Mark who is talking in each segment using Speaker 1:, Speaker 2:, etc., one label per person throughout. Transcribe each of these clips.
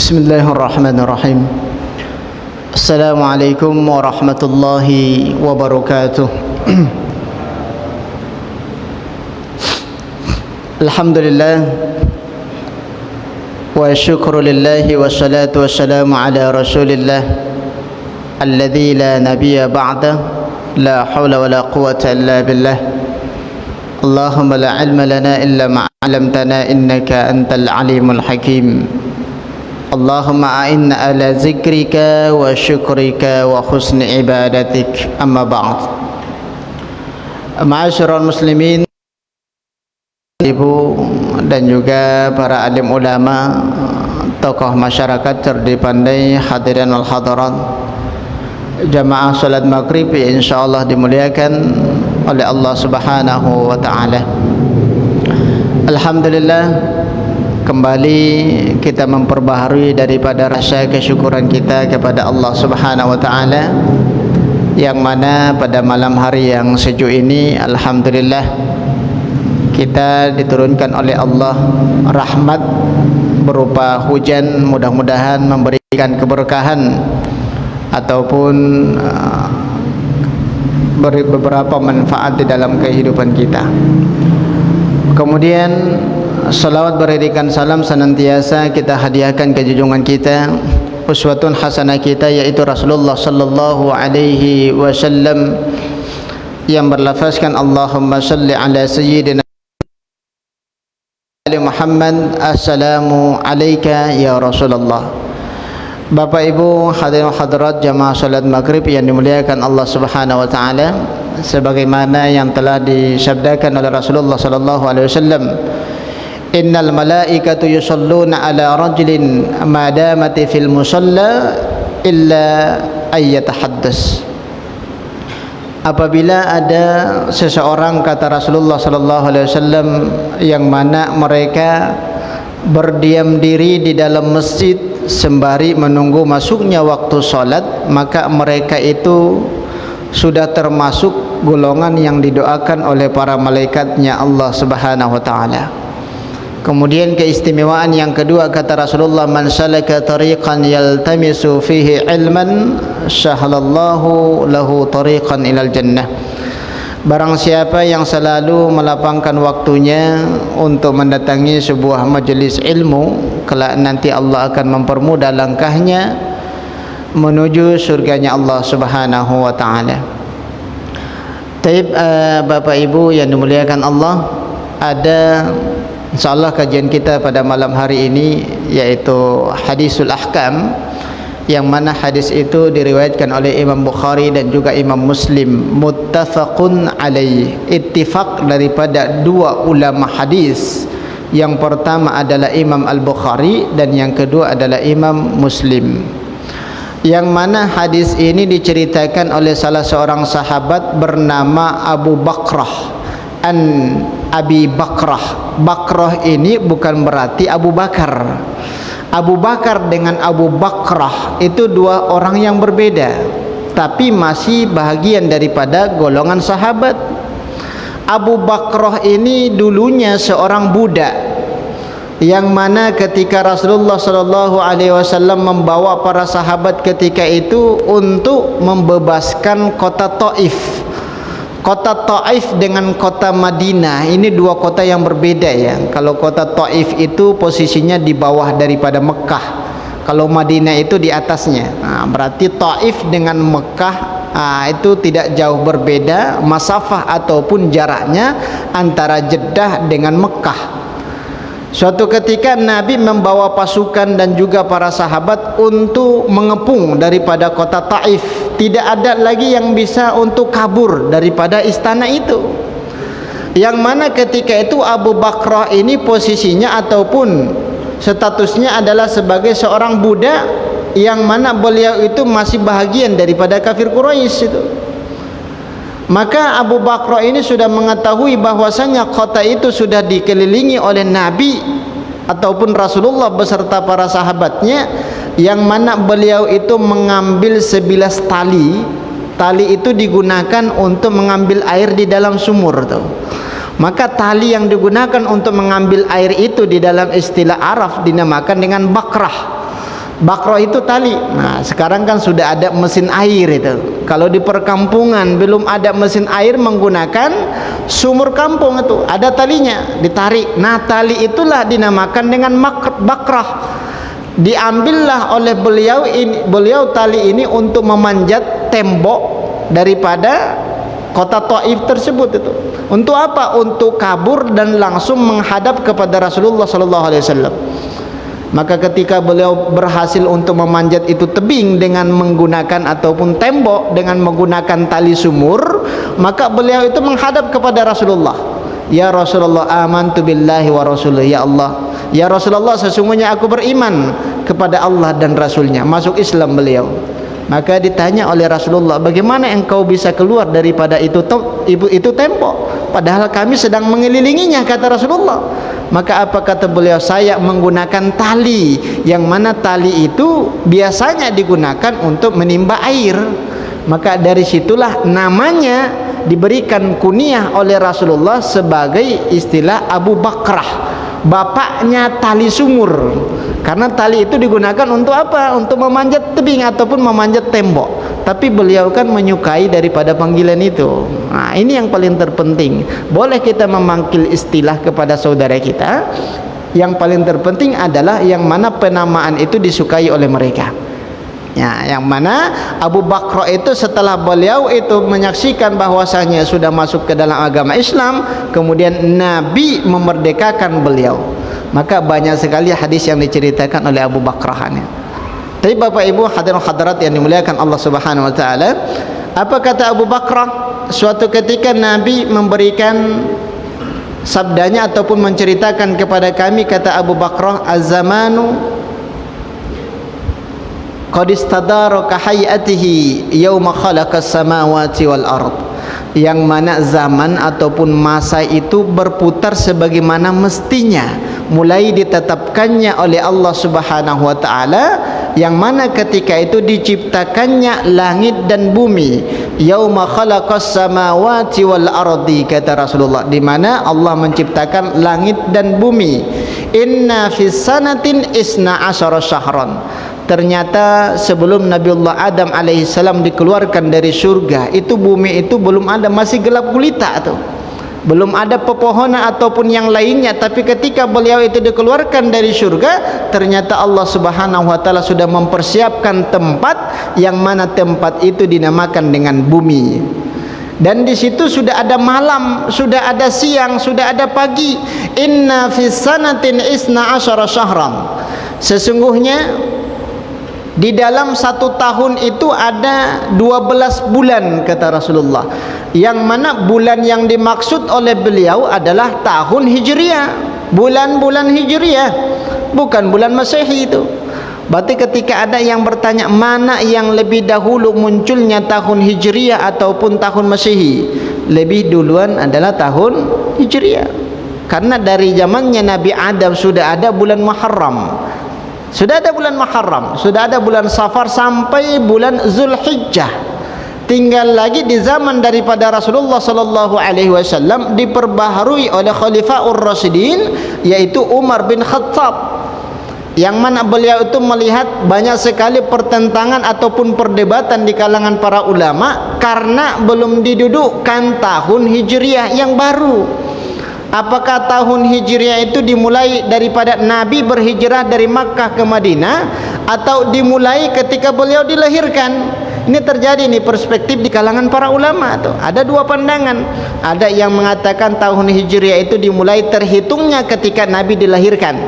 Speaker 1: Bismillahirrahmanirrahim. Assalamualaikum warahmatullahi wabarakatuh. Alhamdulillah wa syukru lillahi wa salatu wassalamu ala rasulillah alladzi la nabiyya ba'da, la hawla wa la quwwata illa billah. Allahumma la ilma lana illa ma 'allamtana innaka antal alimul hakim. Allahumma a'inna ala zikrika wa syukrika wa husni ibadatik. Amma ba'd. Ma'asyiral muslimin, ibu dan juga para alim ulama, tokoh masyarakat cerdik pandai, hadirin wal hadirat, jamaah salat maghrib insyaallah dimuliakan oleh Allah Subhanahu wa taala. Alhamdulillah, kembali kita memperbaharui daripada rasa kesyukuran kita kepada Allah Subhanahu wa taala, yang mana pada malam hari yang sejuk ini alhamdulillah kita diturunkan oleh Allah rahmat berupa hujan, mudah-mudahan memberikan keberkahan ataupun beri beberapa manfaat di dalam kehidupan kita. Kemudian salawat berikan salam senantiasa kita hadiahkan ke junjungan kita, uswatun hasanah kita, yaitu Rasulullah sallallahu alaihi wasallam, yang berlafazkan Allahumma salli ala sayyidina Muhammad, assalamu alayka ya Rasulullah. Bapak Ibu hadirin hadirat jamaah salat maghrib yang dimuliakan Allah Subhanahu wa taala, sebagaimana yang telah disabdakan oleh Rasulullah sallallahu alaihi wasallam, innal malaikatu yusalluna ala rajulin ma damati fil musalla illa ayyatahaddas. Apabila ada seseorang, kata Rasulullah sallallahu alaihi wasallam, yang mana mereka berdiam diri di dalam masjid sembari menunggu masuknya waktu salat, maka mereka itu sudah termasuk golongan yang didoakan oleh para malaikatnya Allah Subhanahu wa taala. Kemudian keistimewaan yang kedua, kata Rasulullah, man salaka tariqan yaltamisu fihi ilman sahhalallahu lahu tariqan ilal jannah. Barang siapa yang selalu melapangkan waktunya untuk mendatangi sebuah majelis ilmu, kelak nanti Allah akan mempermudah langkahnya menuju surganya Allah Subhanahu wa taala. Taib, Bapak Ibu yang dimuliakan Allah, ada insyaallah kajian kita pada malam hari ini yaitu hadisul ahkam, yang mana hadis itu diriwayatkan oleh Imam Bukhari dan juga Imam Muslim, muttafaqun alaih, ittifaq daripada dua ulama hadis. Yang pertama adalah Imam Al-Bukhari dan yang kedua adalah Imam Muslim, yang mana hadis ini diceritakan oleh salah seorang sahabat bernama Abu Bakrah an Abi Bakrah. Bakrah ini bukan berarti Abu Bakar. Abu Bakar dengan Abu Bakrah itu dua orang yang berbeda, tapi masih bahagian daripada golongan sahabat. Abu Bakrah ini dulunya seorang budak, yang mana ketika Rasulullah sallallahu alaihi wasallam membawa para sahabat ketika itu untuk membebaskan kota Taif. Kota Taif dengan kota Madinah ini dua kota yang berbeda ya. Kalau kota Taif itu posisinya di bawah daripada Mekah, kalau Madinah itu di atasnya. Berarti Taif dengan Mekah itu tidak jauh berbeda masafah ataupun jaraknya antara Jeddah dengan Mekah. Suatu ketika Nabi membawa pasukan dan juga para sahabat untuk mengepung daripada kota Taif. Tidak ada lagi yang bisa untuk kabur daripada istana itu, yang mana ketika itu Abu Bakrah ini posisinya ataupun statusnya adalah sebagai seorang budak, yang mana beliau itu masih bahagian daripada kafir Quraisy itu. Maka Abu Bakrah ini sudah mengetahui bahwasanya kota itu sudah dikelilingi oleh Nabi ataupun Rasulullah beserta para sahabatnya, yang mana beliau itu mengambil sebilas tali. Tali itu digunakan untuk mengambil air di dalam sumur tuh. Maka tali yang digunakan untuk mengambil air itu di dalam istilah Arab dinamakan dengan bakrah. Bakro itu tali. Nah, sekarang kan sudah ada mesin air itu. Kalau di perkampungan belum ada mesin air, menggunakan sumur kampung itu, ada talinya, ditarik. Nah, tali itulah dinamakan dengan bakrah. Diambillah oleh beliau tali ini untuk memanjat tembok daripada kota Taif tersebut itu. Untuk apa? Untuk kabur dan langsung menghadap kepada Rasulullah sallallahu alaihi wasallam. Maka ketika beliau berhasil untuk memanjat itu tebing dengan menggunakan ataupun tembok dengan menggunakan tali sumur, maka beliau itu menghadap kepada Rasulullah. Ya Rasulullah, amantu billahi wa rasulih. Ya Allah, ya Rasulullah, sesungguhnya aku beriman kepada Allah dan Rasulnya. Masuk Islam beliau. Maka ditanya oleh Rasulullah, bagaimana engkau bisa keluar daripada itu tembok, padahal kami sedang mengelilinginya, kata Rasulullah. Maka apa kata beliau? Saya menggunakan tali, yang mana tali itu biasanya digunakan untuk menimba air. Maka dari situlah namanya diberikan kunyah oleh Rasulullah sebagai istilah Abu Bakrah, bapaknya tali sumur. Karena tali itu digunakan untuk apa? Untuk memanjat tebing ataupun memanjat tembok. Tapi beliau kan menyukai daripada panggilan itu. Nah, ini yang paling terpenting. Boleh kita memanggil istilah kepada saudara kita, yang paling terpenting adalah yang mana penamaan itu disukai oleh mereka. Ya, yang mana Abu Bakr itu setelah beliau itu menyaksikan bahwasanya sudah masuk ke dalam agama Islam, kemudian Nabi memerdekakan beliau. Maka banyak sekali hadis yang diceritakan oleh Abu Bakrah ini. Tapi Bapak Ibu hadirin hadirat yang dimuliakan Allah Subhanahu wa taala, apa kata Abu Bakrah? Suatu ketika Nabi memberikan sabdanya ataupun menceritakan kepada kami, kata Abu Bakrah, az-zamanu qad istadaraka hayatihi yauma khalaqas samawati wal ard. Yang mana zaman ataupun masa itu berputar sebagaimana mestinya, mulai ditetapkannya oleh Allah Subhanahu wa taala, yang mana ketika itu diciptakannya langit dan bumi. Yauma khalaqas samawati wal ardi, kata Rasulullah, di mana Allah menciptakan langit dan bumi. Inna fis sanatin isna asyara syahran. Ternyata sebelum Nabiullah Adam alaihissalam dikeluarkan dari surga, itu bumi itu belum ada, masih gelap gulita tuh, belum ada pepohonan ataupun yang lainnya. Tapi ketika beliau itu dikeluarkan dari surga, ternyata Allah Subhanahu wa taala sudah mempersiapkan tempat, yang mana tempat itu dinamakan dengan bumi. Dan di situ sudah ada malam, sudah ada siang, sudah ada pagi. Inna fis sanatin isna asyara syahran. Sesungguhnya di dalam 1 tahun itu ada 12 bulan, kata Rasulullah. Yang mana bulan yang dimaksud oleh beliau adalah tahun Hijriah, bulan-bulan Hijriah, bukan bulan Masehi itu. Berarti ketika ada yang bertanya mana yang lebih dahulu munculnya, tahun Hijriah ataupun tahun Masehi, lebih duluan adalah tahun Hijriah. Karena dari zamannya Nabi Adam sudah ada bulan Muharram, sudah ada bulan Muharram, sudah ada bulan Safar sampai bulan Zulhijjah. Tinggal lagi di zaman daripada Rasulullah sallallahu alaihi wasallam diperbaharui oleh Khalifaur Rasyidin, yaitu Umar bin Khattab. Yang mana beliau itu melihat banyak sekali pertentangan ataupun perdebatan di kalangan para ulama karena belum didudukkan tahun Hijriah yang baru. Apakah tahun Hijriah itu dimulai daripada Nabi berhijrah dari Makkah ke Madinah, atau dimulai ketika beliau dilahirkan? Ini terjadi nih perspektif di kalangan para ulama tuh. Ada dua pandangan. Ada yang mengatakan tahun Hijriah itu dimulai terhitungnya ketika Nabi dilahirkan.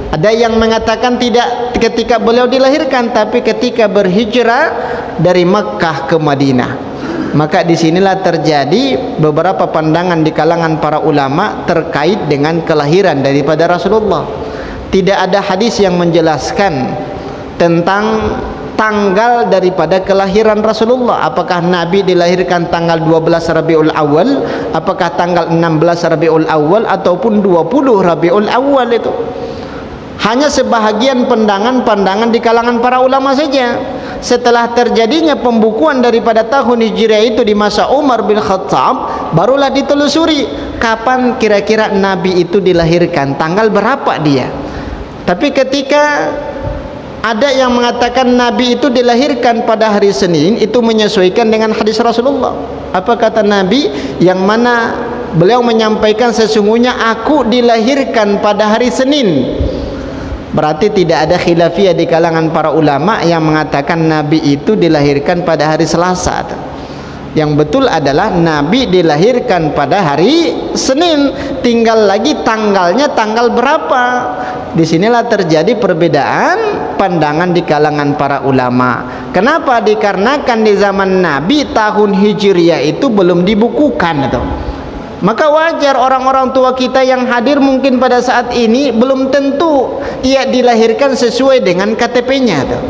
Speaker 1: Ada yang mengatakan tidak ketika beliau dilahirkan, tapi ketika berhijrah dari Makkah ke Madinah. Maka disinilah terjadi beberapa pandangan di kalangan para ulama terkait dengan kelahiran daripada Rasulullah. Tidak ada hadis yang menjelaskan tentang tanggal daripada kelahiran Rasulullah. Apakah Nabi dilahirkan tanggal 12 Rabiul Awal, apakah tanggal 16 Rabiul Awal ataupun 20 Rabiul Awal itu. Hanya sebahagian pandangan-pandangan di kalangan para ulama saja. Setelah terjadinya pembukuan daripada tahun Hijriah itu di masa Umar bin Khattab, barulah ditelusuri kapan kira-kira Nabi itu dilahirkan, tanggal berapa dia. Tapi ketika Ada yang mengatakan Nabi itu dilahirkan pada hari Senin, itu menyesuaikan dengan hadis Rasulullah. Apa kata Nabi? Yang mana beliau menyampaikan sesungguhnya aku dilahirkan pada hari Senin. Berarti tidak ada khilafiyah di kalangan para ulama yang mengatakan Nabi itu dilahirkan pada hari Selasa. Yang betul adalah Nabi dilahirkan pada hari Senin. Tinggal lagi tanggalnya tanggal berapa. Disinilah terjadi perbedaan pandangan di kalangan para ulama. Kenapa? Dikarenakan di zaman Nabi tahun Hijriah itu belum dibukukan itu. Maka wajar orang-orang tua kita yang hadir mungkin pada saat ini belum tentu ia dilahirkan sesuai dengan KTP-nya tuh.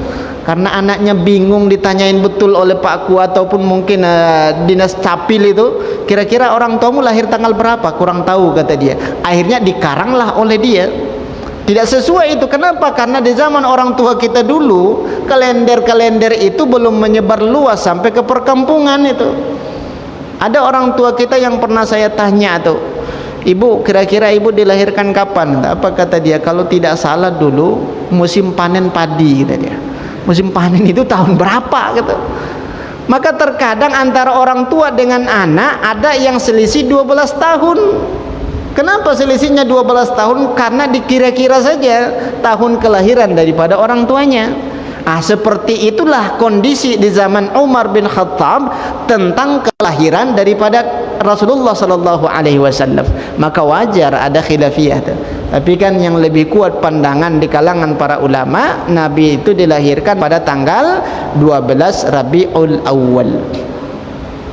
Speaker 1: Karena anaknya bingung ditanyain betul oleh Pak Ku ataupun mungkin dinas capil itu, kira-kira orang tuamu lahir tanggal berapa? Kurang tahu kata dia. Akhirnya dikaranglah oleh dia. Tidak sesuai itu. Kenapa? Karena di zaman orang tua kita dulu kalender-kalender itu belum menyebar luas sampai ke perkampungan itu. Ada orang tua kita yang pernah saya tanya tuh, ibu kira-kira ibu dilahirkan kapan? Apa kata dia? Kalau tidak salah dulu musim panen padi kata dia. Musim panen itu tahun berapa gitu. Maka terkadang antara orang tua dengan anak ada yang selisih 12 tahun. Kenapa selisihnya 12 tahun? Karena dikira-kira saja tahun kelahiran daripada orang tuanya. Seperti itulah kondisi di zaman Umar bin Khattab tentang kelahiran daripada Rasulullah sallallahu alaihi wasallam. Maka wajar ada khilafiyah. Tapi kan yang lebih kuat pandangan di kalangan para ulama, Nabi itu dilahirkan pada tanggal 12 Rabiul Awal.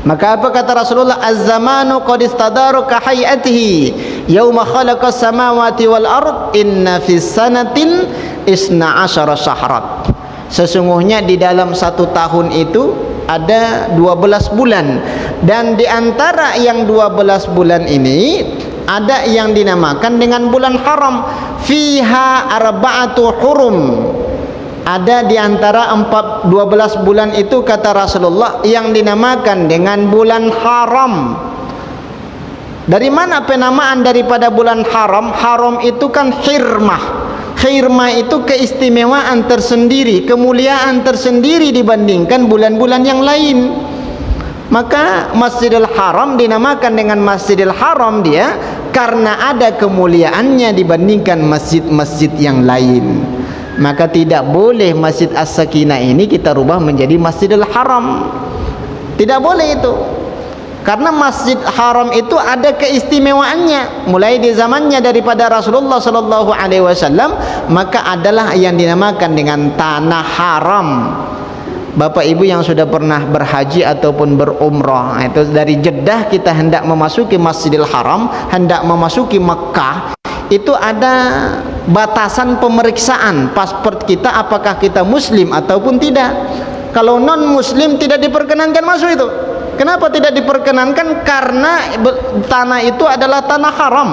Speaker 1: Maka apa kata Rasulullah? Az-zamanu qad istadaru ka hayatihi yauma khalaqas samawati wal ard inna fis sanatin 12 syahrat. Sesungguhnya di dalam satu tahun itu ada 12 bulan, dan di antara yang 12 bulan ini ada yang dinamakan dengan bulan haram. Fiha arba'atu hurum. Ada di antara 12 bulan itu kata Rasulullah yang dinamakan dengan bulan haram. Dari mana penamaan daripada bulan haram? Haram itu kan khirmah. Khirmah itu keistimewaan tersendiri, kemuliaan tersendiri dibandingkan bulan-bulan yang lain. Maka Masjidil Haram dinamakan dengan Masjidil Haram dia karena ada kemuliaannya dibandingkan masjid-masjid yang lain. Maka tidak boleh Masjid As-Sakinah ini kita rubah menjadi Masjidil Haram. Tidak boleh itu. Karena Masjid Haram itu ada keistimewaannya mulai di zamannya daripada Rasulullah sallallahu alaihi wasallam, maka adalah yang dinamakan dengan tanah haram. Bapak Ibu yang sudah pernah berhaji ataupun berumrah, itu dari Jeddah kita hendak memasuki Masjidil Haram, hendak memasuki Mekah, itu ada batasan pemeriksaan paspor kita apakah kita muslim ataupun tidak. Kalau non muslim tidak diperkenankan masuk itu. Kenapa tidak diperkenankan? Karena tanah itu adalah tanah haram.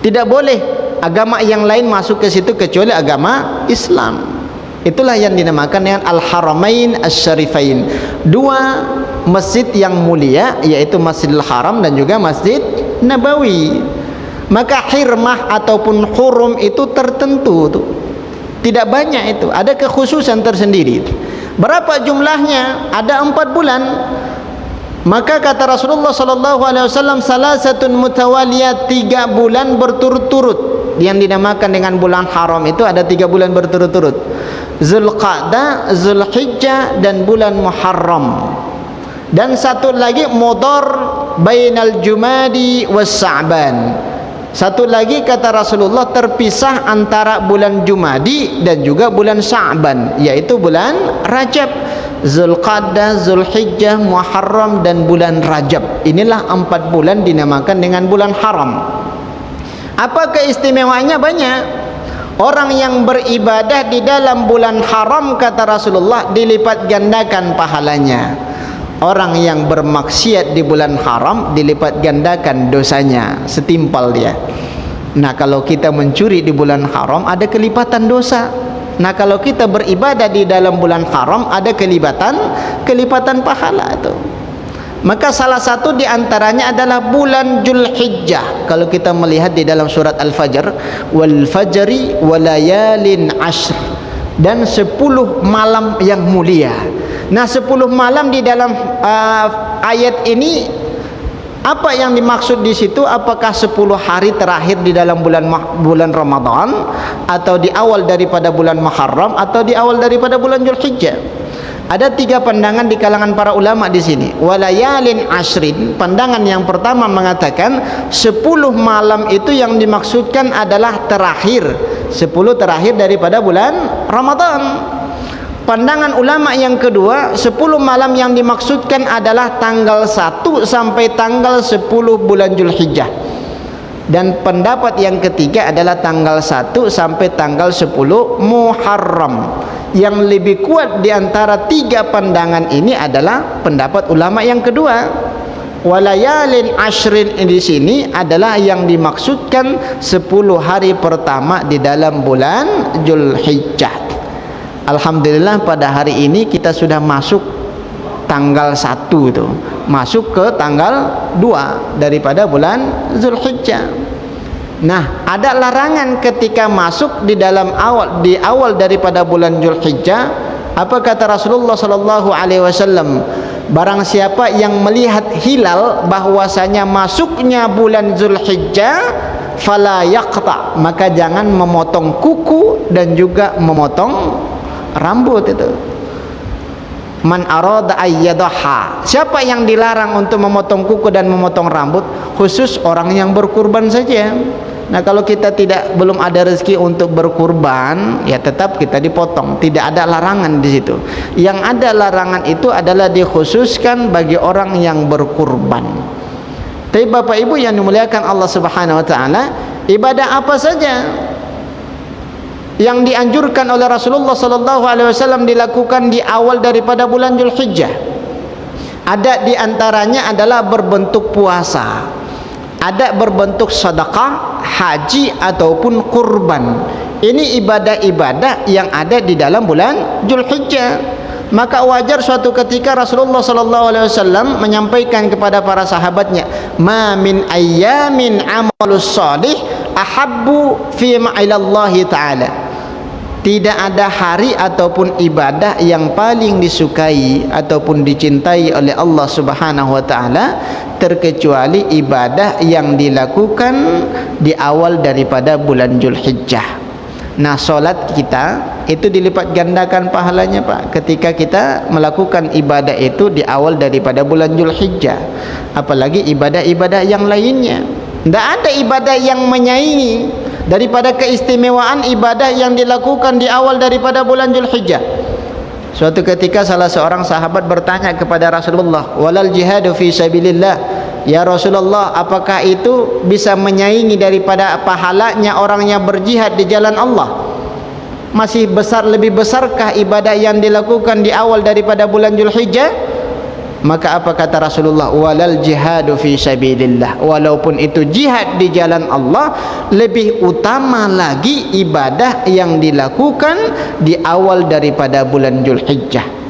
Speaker 1: Tidak boleh agama yang lain masuk ke situ kecuali agama Islam. Itulah yang dinamakan dengan Al-Haramain Asy-Syarifain. Dua masjid yang mulia, yaitu Masjidil Haram dan juga Masjid Nabawi. Maka hirmah ataupun hurum itu tertentu tuh. Tidak banyak itu, ada kekhususan tersendiri. Berapa jumlahnya? Ada 4 bulan. Maka kata Rasulullah sallallahu alaihi wasallam, salasatun mutawaliyat, 3 bulan berturut-turut yang dinamakan dengan bulan haram itu ada 3 bulan berturut-turut. Zulqa'dah, Zulhijjah dan bulan Muharram. Dan satu lagi Mudhar bainal Jumadi was Sa'ban. Satu lagi kata Rasulullah terpisah antara bulan Jumadi dan juga bulan Sa'ban, yaitu bulan Rajab. Zulqa'dah, Zulhijjah, Muharram dan bulan Rajab. Inilah 4 bulan dinamakan dengan bulan haram. Apa keistimewaannya? Banyak. Orang yang beribadah di dalam bulan haram kata Rasulullah dilipat gandakan pahalanya. Orang yang bermaksiat di bulan haram dilipat gandakan dosanya, setimpal dia. Nah, kalau kita mencuri di bulan haram ada kelipatan dosa. Nah, kalau kita beribadah di dalam bulan haram ada kelipatan pahala itu. Maka salah satu di antaranya adalah bulan Zulhijjah. Kalau kita melihat di dalam surat Al-Fajr, wal fajri walayalin ashr. dan 10 malam yang mulia. Nah, 10 malam di dalam ayat ini, apa yang dimaksud di situ? Apakah 10 hari terakhir di dalam bulan Ramadan, atau di awal daripada bulan Muharram, atau di awal daripada bulan Zulhijjah? Ada 3 pandangan di kalangan para ulama di sini. Walayalin ashrin, pandangan yang pertama mengatakan 10 malam itu yang dimaksudkan adalah terakhir, 10 terakhir daripada bulan Ramadan. Pandangan ulama yang kedua, 10 malam yang dimaksudkan adalah tanggal 1 sampai tanggal 10 bulan Zulhijjah. Dan pendapat yang ketiga adalah tanggal 1 sampai tanggal 10 Muharram. Yang lebih kuat di antara 3 pandangan ini adalah pendapat ulama yang kedua. Walayalin ashrin di sini adalah yang dimaksudkan 10 hari pertama di dalam bulan Zulhijjah. Alhamdulillah pada hari ini kita sudah masuk tanggal 1 itu, masuk ke tanggal 2 daripada bulan Zulhijjah. Nah, ada larangan ketika masuk di awal daripada bulan Zulhijjah. Apa kata Rasulullah sallallahu alaihi wasallam? Barang siapa yang melihat hilal bahwasanya masuknya bulan Zulhijjah, fala yaqta, maka jangan memotong kuku dan juga memotong rambut itu. Man arada ayyadaha, siapa yang dilarang untuk memotong kuku dan memotong rambut? Khusus orang yang berkurban saja. Nah, kalau kita belum ada rezeki untuk berkurban, ya tetap kita dipotong, tidak ada larangan di situ. Yang ada larangan itu adalah dikhususkan bagi orang yang berkurban. Tapi Bapak Ibu yang dimuliakan Allah Subhanahu wa taala, ibadah apa saja yang dianjurkan oleh Rasulullah sallallahu alaihi wasallam dilakukan di awal daripada bulan Zulhijjah? Ada di antaranya adalah berbentuk puasa, ada berbentuk sedekah, haji ataupun kurban. Ini ibadah-ibadah yang ada di dalam bulan Zulhijjah. Maka wajar suatu ketika Rasulullah sallallahu alaihi wasallam menyampaikan kepada para sahabatnya, "Ma min ayyamin amalus salih ahabbu fi ma'illallahi ta'ala." Tidak ada hari ataupun ibadah yang paling disukai ataupun dicintai oleh Allah Subhanahu wa taala terkecuali ibadah yang dilakukan di awal daripada bulan Zulhijjah. Nah, solat kita itu dilipat gandakan pahalanya, Pak, ketika kita melakukan ibadah itu di awal daripada bulan Zulhijjah. Apalagi ibadah-ibadah yang lainnya. Tidak ada ibadah yang menyaingi daripada keistimewaan ibadah yang dilakukan di awal daripada bulan Zulhijjah. Suatu ketika salah seorang sahabat bertanya kepada Rasulullah, "Walal jihadu fi sabilillah?" Ya Rasulullah, apakah itu bisa menyaingi daripada pahalanya orang yang berjihad di jalan Allah? Masih lebih besarkah ibadah yang dilakukan di awal daripada bulan Zulhijjah? Maka apa kata Rasulullah? Walal jihadu fi sabilillah. Walaupun itu jihad di jalan Allah, lebih utama lagi ibadah yang dilakukan di awal daripada bulan Zulhijjah.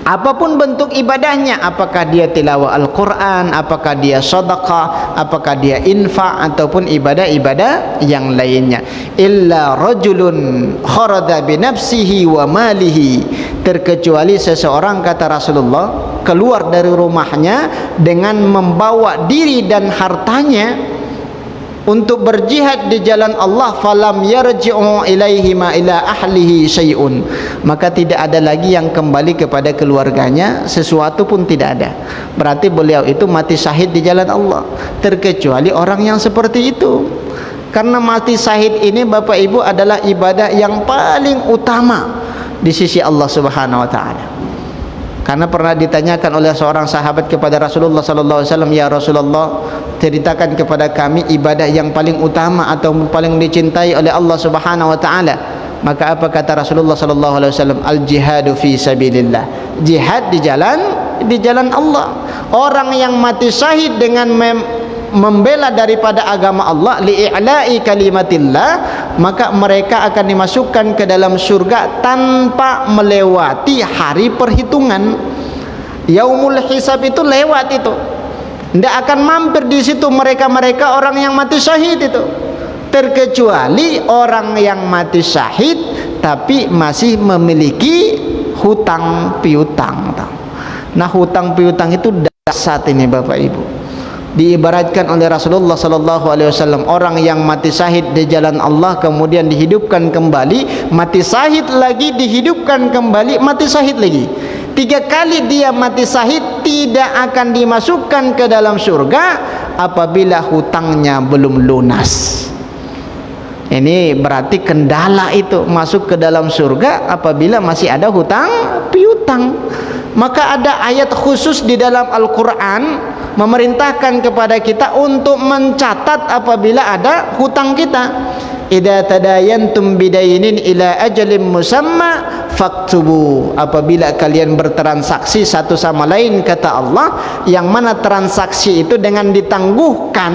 Speaker 1: Apapun bentuk ibadahnya, apakah dia tilawah Al-Quran, apakah dia sedekah, apakah dia infak ataupun ibadah-ibadah yang lainnya. Illa rajulun kharada bi nafsihi wa malihi, terkecuali seseorang, kata Rasulullah, keluar dari rumahnya dengan membawa diri dan hartanya untuk berjihad di jalan Allah, falam yarji'u ilaihi ma ila ahlihi syai'un, maka tidak ada lagi yang kembali kepada keluarganya, sesuatu pun tidak ada. Berarti beliau itu mati syahid di jalan Allah, terkecuali orang yang seperti itu. Karena mati syahid ini Bapak Ibu adalah ibadah yang paling utama di sisi Allah Subhanahu wa taala. Karena pernah ditanyakan oleh seorang sahabat kepada Rasulullah sallallahu alaihi wasallam, "Ya Rasulullah, ceritakan kepada kami ibadah yang paling utama atau paling dicintai oleh Allah Subhanahu wa taala." Maka apa kata Rasulullah sallallahu alaihi wasallam? Al-jihadu fi sabilillah. Jihad di jalan Allah. Orang yang mati syahid dengan membela daripada agama Allah, li'i'la'i kalimatillah, maka mereka akan dimasukkan ke dalam surga tanpa melewati hari perhitungan. Yaumul hisab itu lewat itu, tidak akan mampir di situ mereka-mereka orang yang mati syahid itu, terkecuali orang yang mati syahid tapi masih memiliki hutang piutang. Nah, hutang piutang itu dahsyat ini Bapak Ibu. Diibaratkan oleh Rasulullah sallallahu alaihi wasallam, orang yang mati syahid di jalan Allah kemudian dihidupkan kembali, mati syahid lagi, dihidupkan kembali, mati syahid lagi. 3 kali dia mati syahid, tidak akan dimasukkan ke dalam surga apabila hutangnya belum lunas. Ini berarti kendala itu masuk ke dalam surga apabila masih ada hutang piutang. Maka ada ayat khusus di dalam Al-Quran memerintahkan kepada kita untuk mencatat apabila ada hutang kita. Idza tadayantum bidainin ila ajalin musamma faktubu. Apabila kalian bertransaksi satu sama lain, kata Allah, yang mana transaksi itu dengan ditangguhkan,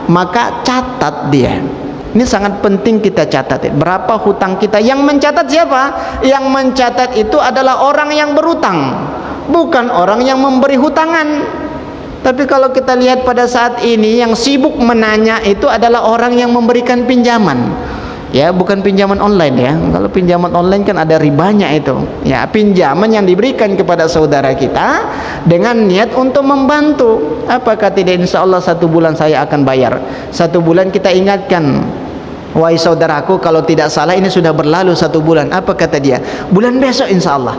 Speaker 1: maka catat dia. Ini sangat penting kita catat. Berapa hutang kita? Yang mencatat siapa? Yang mencatat itu adalah orang yang berhutang, bukan orang yang memberi hutangan. Tapi kalau kita lihat pada saat ini yang sibuk menanya itu adalah orang yang memberikan pinjaman. Ya, bukan pinjaman online ya. Kalau pinjaman online kan ada ribanya itu. Ya, pinjaman yang diberikan kepada saudara kita dengan niat untuk membantu. Apakah tidak, insya Allah 1 bulan saya akan bayar. 1 bulan kita ingatkan, wahai saudaraku, kalau tidak salah ini sudah berlalu 1 bulan. Apa kata dia? Bulan besok insya Allah.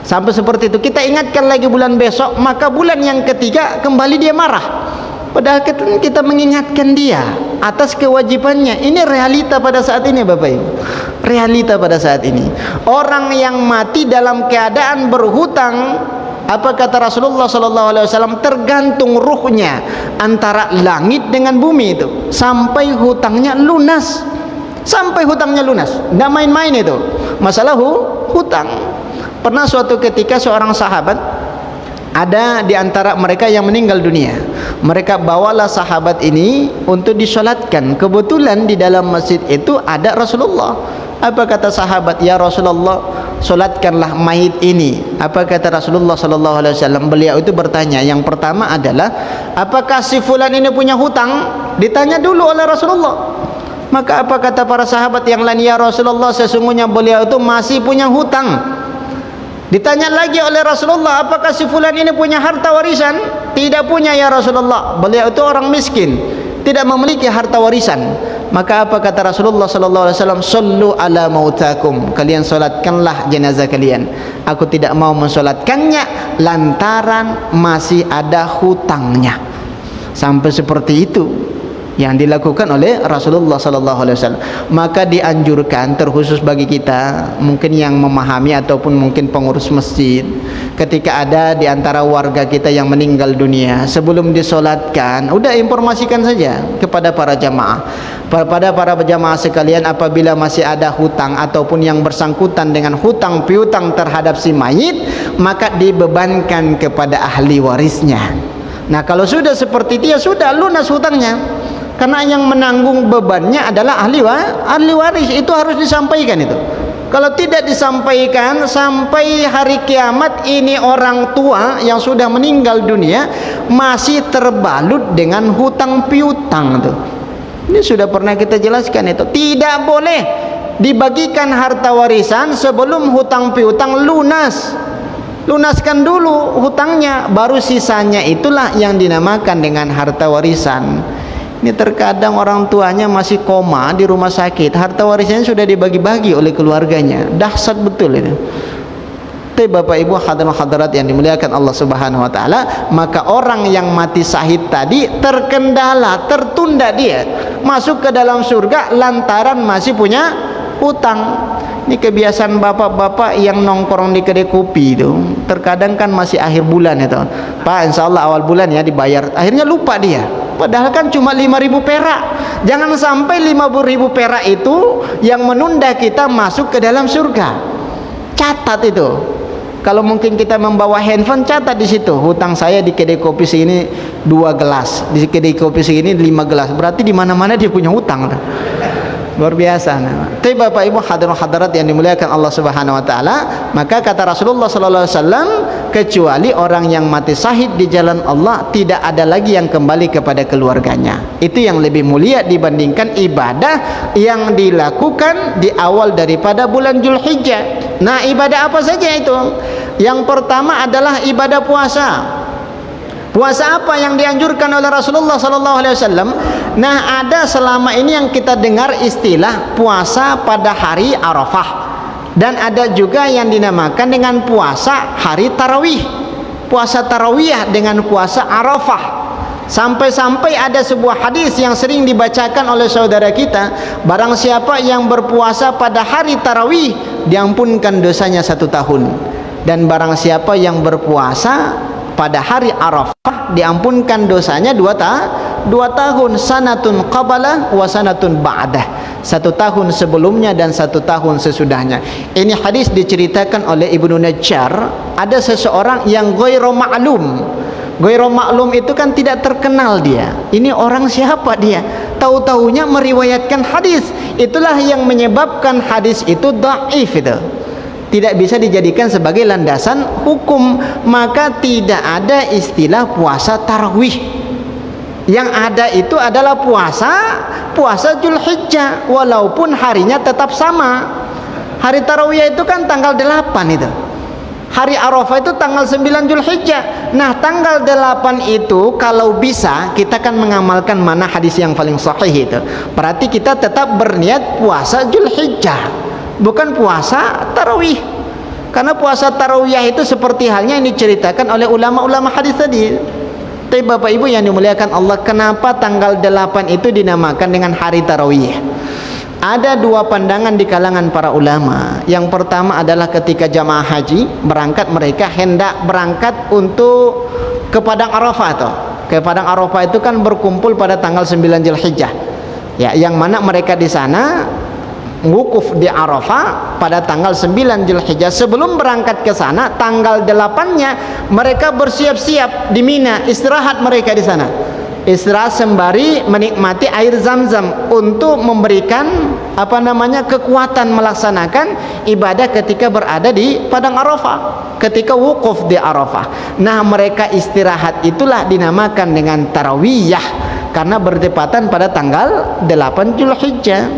Speaker 1: Sampai seperti itu. Kita ingatkan lagi bulan besok, maka bulan yang ketiga kembali dia marah. Padahal kita mengingatkan dia atas kewajibannya. Ini realita pada saat ini Bapak Ibu. Realita pada saat ini. Orang yang mati dalam keadaan berhutang, apa kata Rasulullah SAW, tergantung ruhnya antara langit dengan bumi itu sampai hutangnya lunas. Sampai hutangnya lunas. Nggak main-main itu masalah hutang. Pernah suatu ketika seorang sahabat, ada di antara mereka yang meninggal dunia. Mereka bawalah sahabat ini untuk disolatkan. Kebetulan di dalam masjid itu ada Rasulullah. Apa kata sahabat? Ya Rasulullah, solatkanlah mayit ini. Apa kata Rasulullah SAW? Beliau itu bertanya, yang pertama adalah, apakah si fulan ini punya hutang? Ditanya dulu oleh Rasulullah. Maka apa kata para sahabat yang lain? Ya Rasulullah, sesungguhnya beliau itu masih punya hutang. Ditanya lagi oleh Rasulullah, apakah si fulan ini punya harta warisan? Tidak punya ya Rasulullah, beliau itu orang miskin, tidak memiliki harta warisan. Maka apa kata Rasulullah SAW? Sallu ala mautakum, kalian solatkanlah jenazah kalian. Aku tidak mau mensolatkannya lantaran masih ada hutangnya. Sampai seperti itu yang dilakukan oleh Rasulullah SAW. Maka dianjurkan, terkhusus bagi kita mungkin yang memahami ataupun mungkin pengurus masjid, ketika ada di antara warga kita yang meninggal dunia, sebelum disolatkan, udah informasikan saja kepada para jamaah, pada para jamaah sekalian, apabila masih ada hutang ataupun yang bersangkutan dengan hutang piutang terhadap si mayit, maka dibebankan kepada ahli warisnya. Nah, kalau sudah seperti itu ya sudah lunas hutangnya. Karena yang menanggung bebannya adalah ahli waris. Itu harus disampaikan itu. Kalau tidak disampaikan, sampai hari kiamat ini orang tua yang sudah meninggal dunia masih terbalut dengan hutang piutang tuh. Ini sudah pernah kita jelaskan itu. Tidak boleh dibagikan harta warisan sebelum hutang piutang lunas. Lunaskan dulu hutangnya, baru sisanya itulah yang dinamakan dengan harta warisan. Ini terkadang orang tuanya masih koma di rumah sakit, harta warisannya sudah dibagi-bagi oleh keluarganya. Dahsyat betul itu. Tapi Bapak Ibu hadirin yang dimuliakan Allah Subhanahu wa taala, maka orang yang mati syahid tadi terkendala, tertunda dia masuk ke dalam surga lantaran masih punya hutang. Ini kebiasaan bapak-bapak yang nongkrong di kedai kopi itu. Terkadang kan masih akhir bulan itu, Pak, insya Allah awal bulan ya dibayar. Akhirnya lupa dia. Padahal kan cuma 5.000 perak. Jangan sampai 5.000 perak itu yang menunda kita masuk ke dalam surga. Catat itu. Kalau mungkin kita membawa handphone, catat di situ. Hutang saya di kedai kopi segini 2 gelas, di kedai kopi segini 5 gelas. Berarti di mana-mana dia punya hutang. luar biasa. Tapi Bapak Ibu hadirin hadirat yang dimuliakan Allah Subhanahu wa taala, maka kata Rasulullah sallallahu alaihi wasallam, kecuali orang yang mati syahid di jalan Allah, tidak ada lagi yang kembali kepada keluarganya. Itu yang lebih mulia dibandingkan ibadah yang dilakukan di awal daripada bulan Zulhijjah. Nah, ibadah apa saja itu? Yang pertama adalah ibadah puasa. Puasa apa yang dianjurkan oleh Rasulullah sallallahu alaihi wasallam? Nah, ada selama ini yang kita dengar istilah puasa pada hari Arafah, dan ada juga yang dinamakan dengan puasa hari tarawih. Puasa tarawih dengan puasa Arafah. Sampai-sampai ada sebuah hadis yang sering dibacakan oleh saudara kita, barang siapa yang berpuasa pada hari tarawih, diampunkan dosanya 1 tahun. Dan barang siapa yang berpuasa pada hari Arafah, diampunkan dosanya 2 tahun. Sanatun qabala wa sanatun ba'dah. 1 tahun sebelumnya dan 1 tahun sesudahnya. Ini hadis diceritakan oleh Ibnu Najjar. Ada seseorang yang ghairu ma'lum. Ghairu ma'lum itu kan tidak terkenal dia. Ini orang siapa dia? Tahu-tahunya meriwayatkan hadis. Itulah yang menyebabkan hadis itu dhaif itu. Tidak bisa dijadikan sebagai landasan hukum. Maka tidak ada istilah puasa tarawih. Yang ada itu adalah puasa Zulhijjah, walaupun harinya tetap sama. Hari tarawih itu kan tanggal 8 itu. Hari Arafah itu tanggal 9 Zulhijjah. Nah, tanggal 8 itu kalau bisa kita kan mengamalkan mana hadis yang paling sahih itu. Berarti kita tetap berniat puasa Zulhijjah, bukan puasa tarawih. Karena puasa tarawih itu seperti halnya yang diceritakan oleh ulama-ulama hadis tadi. Tapi Bapak Ibu yang dimuliakan Allah, kenapa tanggal 8 itu dinamakan dengan hari tarawih? Ada 2 pandangan di kalangan para ulama. Yang pertama adalah ketika jamaah haji berangkat, mereka hendak berangkat untuk ke Padang Arafah atau ke Padang Arafah itu kan berkumpul pada tanggal 9 Zulhijjah. Ya, yang mana mereka di sana wukuf di Arafah pada tanggal 9 Zulhijjah. Sebelum berangkat ke sana tanggal 8-nya mereka bersiap-siap di Mina, istirahat mereka di sana. Istirahat sembari menikmati air Zam-Zam untuk memberikan kekuatan melaksanakan ibadah ketika berada di Padang Arafah, ketika wukuf di Arafah. Nah, mereka istirahat itulah dinamakan dengan tarawiyah karena bertepatan pada tanggal 8 Zulhijjah.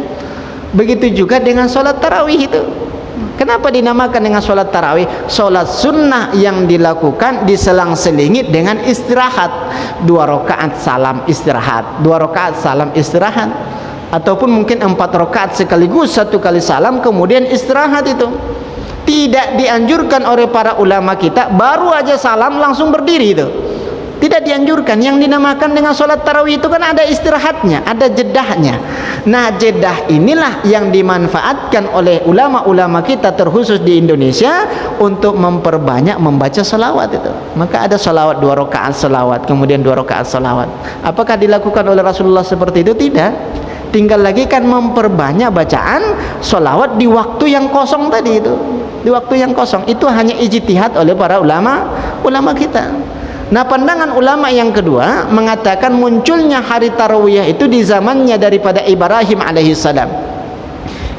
Speaker 1: Begitu juga dengan sholat tarawih itu. Kenapa dinamakan dengan sholat tarawih? Sholat sunnah yang dilakukan diselang-selingit dengan istirahat. 2 rakaat salam istirahat, 2 rakaat salam istirahat, ataupun mungkin 4 rakaat sekaligus 1 kali salam kemudian istirahat. Itu tidak dianjurkan oleh para ulama kita baru aja salam langsung berdiri. Itu tidak dianjurkan. Yang dinamakan dengan sholat tarawih itu kan ada istirahatnya, ada jedahnya. Nah, jedah inilah yang dimanfaatkan oleh ulama-ulama kita terkhusus di Indonesia untuk memperbanyak membaca salawat itu. Maka ada salawat 2 rakaat salawat, kemudian 2 rakaat salawat. Apakah dilakukan oleh Rasulullah seperti itu? Tidak. Tinggal lagi kan memperbanyak bacaan salawat di waktu yang kosong tadi itu. Di waktu yang kosong itu hanya ijtihad oleh para ulama kita. Nah, pandangan ulama yang kedua mengatakan munculnya hari tarawih itu di zamannya daripada Ibrahim alaihissalam,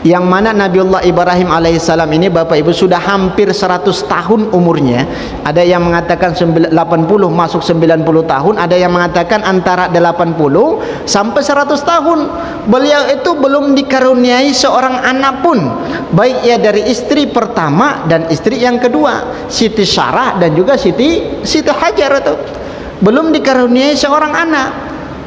Speaker 1: yang mana Nabiullah Ibrahim alaihissalam ini Bapak Ibu sudah hampir 100 tahun umurnya. Ada yang mengatakan 80 masuk 90 tahun, ada yang mengatakan antara 80 sampai 100 tahun. Beliau itu belum dikaruniai seorang anak pun, baik ya dari istri pertama dan istri yang kedua, Siti Sarah dan juga Siti Hajar itu belum dikaruniai seorang anak.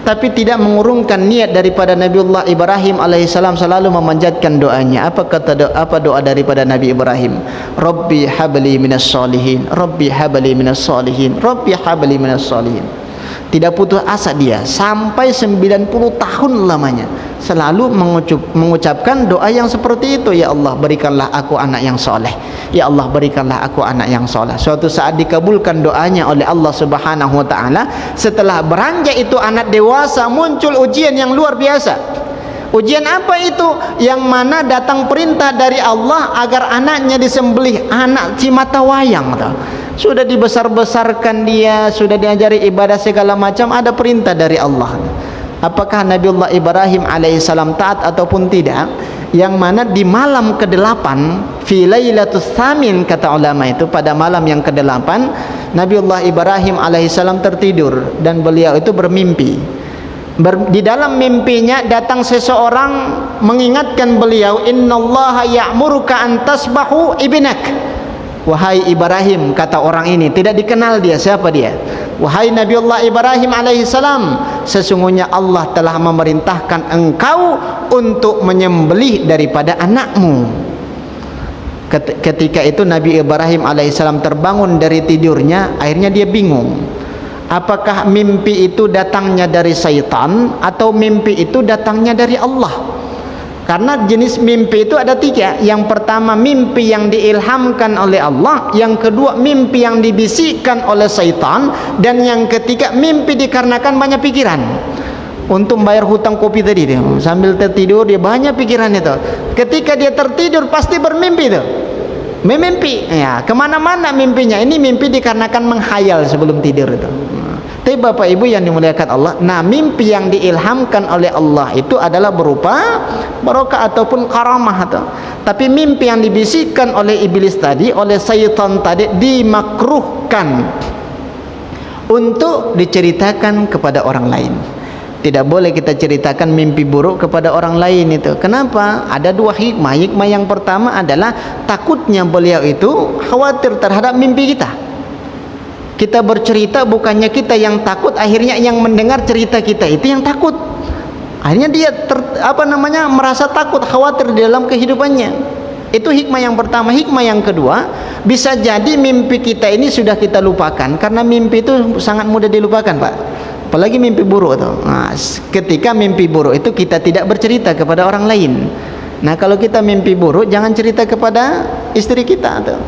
Speaker 1: Tapi tidak mengurungkan niat daripada Nabiullah Ibrahim alaihissalam selalu memanjatkan doanya. Apa doa daripada Nabi Ibrahim? Rabbi habli minas solihin, Rabbi habli minas solihin, Rabbi habli minas solihin. Tidak putus asa dia sampai 90 tahun lamanya selalu mengucapkan doa yang seperti itu. Ya Allah, berikanlah aku anak yang soleh. Ya Allah, berikanlah aku anak yang soleh. Suatu saat dikabulkan doanya oleh Allah Subhanahu wa ta'ala. Setelah beranjak itu anak dewasa, muncul ujian yang luar biasa. Ujian apa itu? Yang mana datang perintah dari Allah agar anaknya disembelih, anak cimata wayang. Sudah dibesar-besarkan dia, sudah diajari ibadah segala macam, ada perintah dari Allah. apakah Nabiullah Ibrahim alaihissalam taat ataupun tidak, yang mana di malam ke-8 fi lailatul tsamin, kata ulama itu pada malam yang ke-8 Nabiullah Ibrahim alaihissalam tertidur dan beliau itu bermimpi. Di dalam mimpinya datang seseorang mengingatkan beliau, innallaha ya'muruka an tasbahu ibnak. Wahai Ibrahim, kata orang ini, tidak dikenal dia, siapa dia? Wahai Nabiullah Ibrahim alaihissalam, sesungguhnya Allah telah memerintahkan engkau untuk menyembelih daripada anakmu. Ketika itu Nabi Ibrahim alaihissalam terbangun dari tidurnya, akhirnya dia bingung, apakah mimpi itu datangnya dari syaitan atau mimpi itu datangnya dari Allah. Karena jenis mimpi itu ada 3. Yang pertama mimpi yang diilhamkan oleh Allah, yang kedua mimpi yang dibisikkan oleh syaitan, dan yang ketiga mimpi dikarenakan banyak pikiran. Untuk bayar hutang kopi tadi dia, sambil tertidur dia banyak pikiran itu. Ketika dia tertidur pasti bermimpi itu, memimpi ya, kemana-mana mimpinya. Ini mimpi dikarenakan menghayal sebelum tidur itu. Tapi Bapak Ibu yang dimuliakan Allah, nah mimpi yang diilhamkan oleh Allah itu adalah berupa barokah ataupun karamah atau. Tapi mimpi yang dibisikkan oleh iblis tadi, oleh syaitan tadi, dimakruhkan untuk diceritakan kepada orang lain. Tidak boleh kita ceritakan mimpi buruk kepada orang lain itu. Kenapa? Ada 2 hikmah. Hikmah yang pertama adalah takutnya beliau itu khawatir terhadap mimpi kita. Kita bercerita, bukannya kita yang takut, akhirnya yang mendengar cerita kita itu yang takut. Akhirnya dia merasa takut, khawatir di dalam kehidupannya. Itu hikmah yang pertama. Hikmah yang kedua, bisa jadi mimpi kita ini sudah kita lupakan, karena mimpi itu sangat mudah dilupakan, Pak. Apalagi mimpi buruk itu. Nah, ketika mimpi buruk itu kita tidak bercerita kepada orang lain. Nah, kalau kita mimpi buruk, jangan cerita kepada istri kita tuh.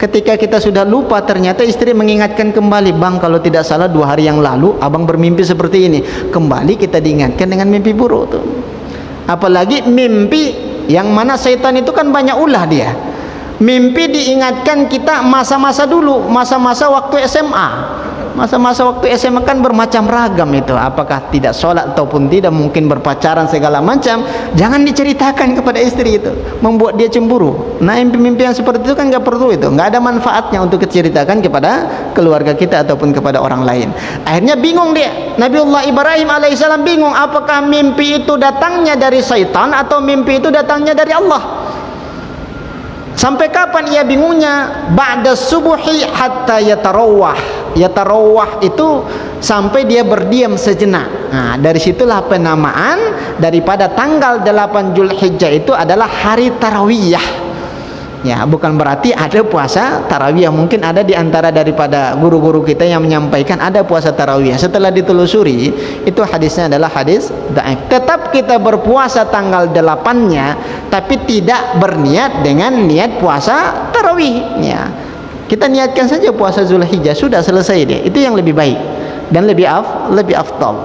Speaker 1: Ketika kita sudah lupa, ternyata istri mengingatkan kembali, bang kalau tidak salah 2 hari yang lalu abang bermimpi seperti ini. Kembali kita diingatkan dengan mimpi buruk tuh. Apalagi mimpi yang mana setan itu kan banyak ulah dia. Mimpi diingatkan kita masa-masa dulu, masa-masa waktu SMA. Masa-masa waktu SMA kan bermacam ragam itu, apakah tidak sholat ataupun tidak, mungkin berpacaran segala macam. Jangan diceritakan kepada istri itu, membuat dia cemburu. Nah mimpi-mimpi yang seperti itu kan nggak perlu, itu nggak ada manfaatnya untuk diceritakan kepada keluarga kita ataupun kepada orang lain. Akhirnya bingung dia, Nabiullah Ibrahim alaihissalam bingung, apakah mimpi itu datangnya dari syaitan atau mimpi itu datangnya dari Allah. Sampai kapan ia bingungnya? Ba'da subuhi hatta yatarawah. Yatarawah itu sampai dia berdiam sejenak. Nah, dari situlah penamaan daripada tanggal 8 Zulhijjah itu adalah hari tarawiyah. Ya, bukan berarti ada puasa tarawiyah. Mungkin ada di antara daripada guru-guru kita yang menyampaikan ada puasa tarawiyah. Setelah ditelusuri, itu hadisnya adalah hadis dhaif. Tetap kita berpuasa tanggal 8-nya, tapi tidak berniat dengan niat puasa tarawih. Ya. Kita niatkan saja puasa Zulhijjah, sudah selesai dia. Itu yang lebih baik dan lebih afdal.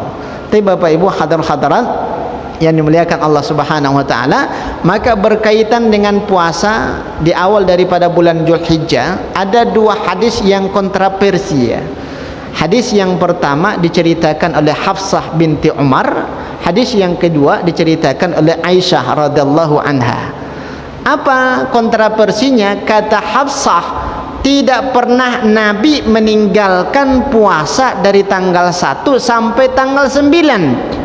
Speaker 1: Tapi Bapak Ibu hadirin yang dimuliakan Allah Subhanahu wa taala, maka berkaitan dengan puasa di awal daripada bulan Zulhijjah ada 2 hadis yang kontroversi ya. Hadis yang pertama diceritakan oleh Hafsah binti Umar, hadis yang kedua diceritakan oleh Aisyah radhiyallahu anha. Apa kontroversinya? Kata Hafsah, tidak pernah Nabi meninggalkan puasa dari tanggal 1 sampai tanggal 9.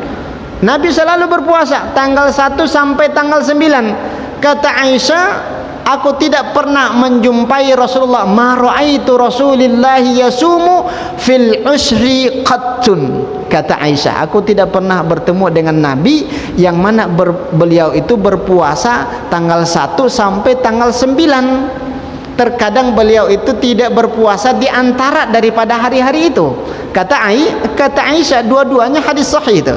Speaker 1: Nabi selalu berpuasa tanggal 1 sampai tanggal 9. Kata Aisyah, aku tidak pernah menjumpai Rasulullah, ma ra'aitu Rasulillah yasumu fil usri qattun. Kata Aisyah, aku tidak pernah bertemu dengan Nabi yang mana beliau itu berpuasa tanggal 1 sampai tanggal 9. Terkadang beliau itu tidak berpuasa di antara daripada hari-hari itu. Kata Aisyah, dua-duanya hadis sahih itu.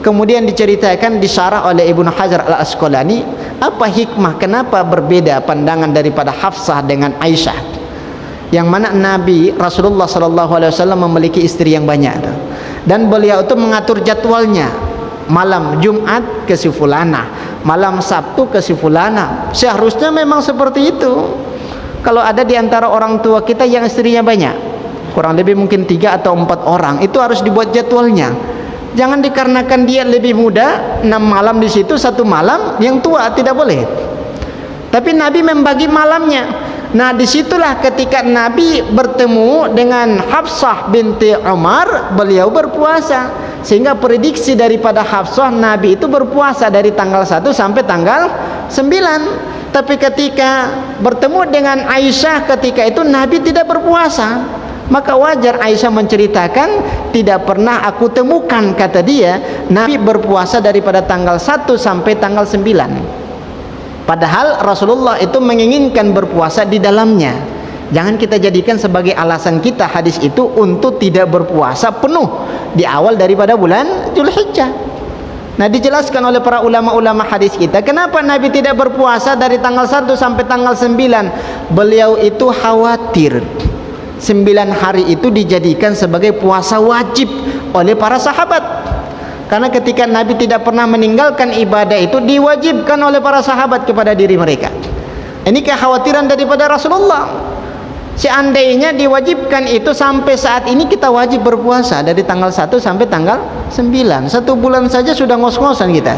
Speaker 1: Kemudian diceritakan, disyarah oleh Ibnu Hajar al-Asqalani, apa hikmah kenapa berbeda pandangan daripada Hafsah dengan Aisyah, yang mana Nabi Rasulullah SAW memiliki istri yang banyak dan beliau itu mengatur jadwalnya. Malam Jumat ke si fulana, malam Sabtu ke si fulana. Seharusnya memang seperti itu. Kalau ada di antara orang tua kita yang istrinya banyak, kurang lebih mungkin 3 atau 4 orang, itu harus dibuat jadwalnya. Jangan dikarenakan dia lebih muda 6 malam di situ, 1 malam yang tua, tidak boleh. Tapi Nabi membagi malamnya. Nah, disitulah ketika Nabi bertemu dengan Hafsah binti Umar, beliau berpuasa. Sehingga prediksi daripada Hafsah, Nabi itu berpuasa dari tanggal 1 sampai tanggal 9. Tapi ketika bertemu dengan Aisyah ketika itu Nabi tidak berpuasa. Maka wajar Aisyah menceritakan, tidak pernah aku temukan, kata dia, Nabi berpuasa daripada tanggal 1 sampai tanggal 9. Padahal Rasulullah itu menginginkan berpuasa di dalamnya. Jangan kita jadikan sebagai alasan kita hadis itu untuk tidak berpuasa penuh di awal daripada bulan Dzulhijjah. Nah, dijelaskan oleh para ulama-ulama hadis kita, kenapa Nabi tidak berpuasa dari tanggal 1 sampai tanggal 9? Beliau itu khawatir 9 hari itu dijadikan sebagai puasa wajib oleh para sahabat. Karena ketika Nabi tidak pernah meninggalkan ibadah itu diwajibkan oleh para sahabat kepada diri mereka. Ini kekhawatiran daripada Rasulullah. Seandainya diwajibkan itu, sampai saat ini kita wajib berpuasa dari tanggal 1 sampai tanggal 9. 1 bulan saja sudah ngos-ngosan kita.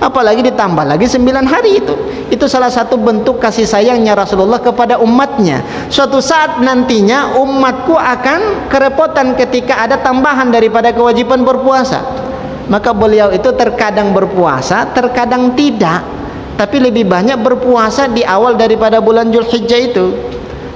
Speaker 1: Apalagi ditambah lagi 9 hari itu. Itu salah satu bentuk kasih sayangnya Rasulullah kepada umatnya. Suatu saat nantinya umatku akan kerepotan ketika ada tambahan daripada kewajiban berpuasa. Maka beliau itu terkadang berpuasa, terkadang tidak. Tapi lebih banyak berpuasa di awal daripada bulan Dzulhijjah itu.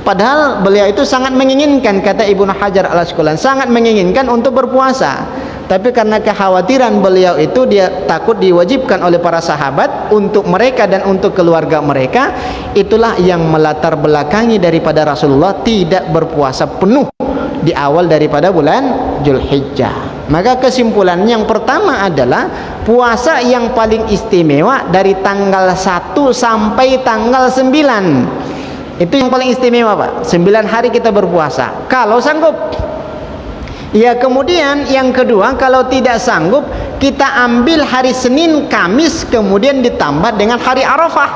Speaker 1: Padahal beliau itu sangat menginginkan, kata Ibnu Hajar Al-Asqalani, sangat menginginkan untuk berpuasa. Tapi karena kekhawatiran beliau itu, dia takut diwajibkan oleh para sahabat untuk mereka dan untuk keluarga mereka. Itulah yang melatar belakangi daripada Rasulullah tidak berpuasa penuh di awal daripada bulan Dzulhijjah. Maka kesimpulan yang pertama adalah puasa yang paling istimewa dari tanggal 1 sampai tanggal 9. Itu yang paling istimewa, Pak. 9 hari kita berpuasa kalau sanggup. Ya, kemudian yang kedua, kalau tidak sanggup, kita ambil hari Senin, Kamis, kemudian ditambah dengan hari Arafah.